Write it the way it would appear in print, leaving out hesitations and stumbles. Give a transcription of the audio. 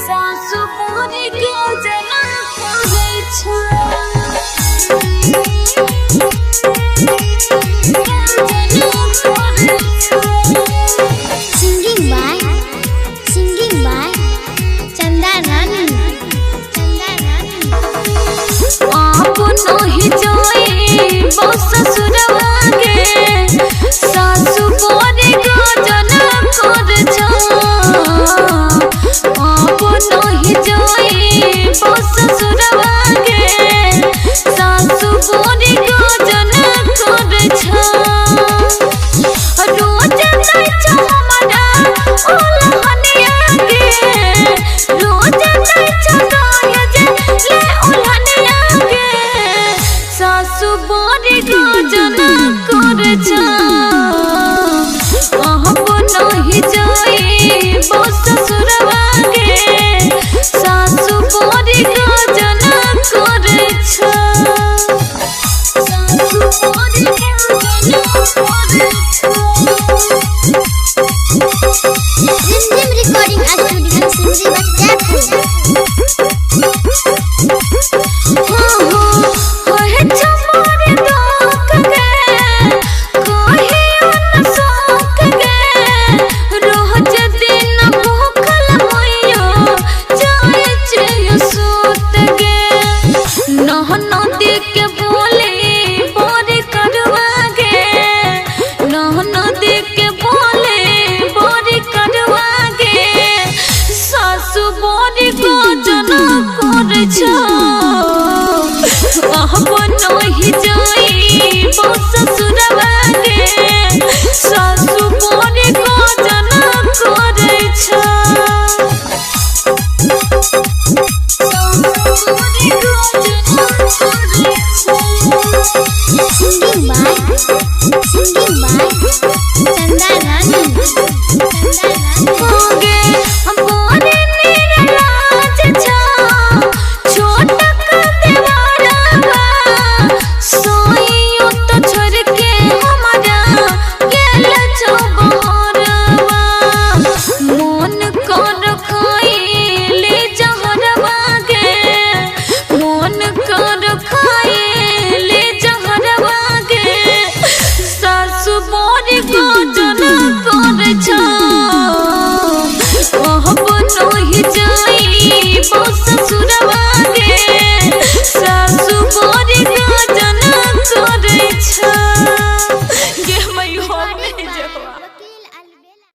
सासु मोरी के जना करे Singing by Chanda Rani. आप नहीं जाई बस ससुरवा के सासु मोरी के जना करे आप नहीं जाई बस ससुरवा के सासु मोरी के जना करे रोज जाई छ हमरा ओलहनिया के रोज जाई छ गाय जे ले ओलहनिया के सासु मोरी के जना करे आप नहीं जाई बस ससुरवा के सासु मोरी के जना करे सासु मोरी के जना करे Zim Recording Studio Sindri Bachapur. आप नहीं जाई बस ससुरवा के सासु मोरी के जना करे Singing by Chanda Rani.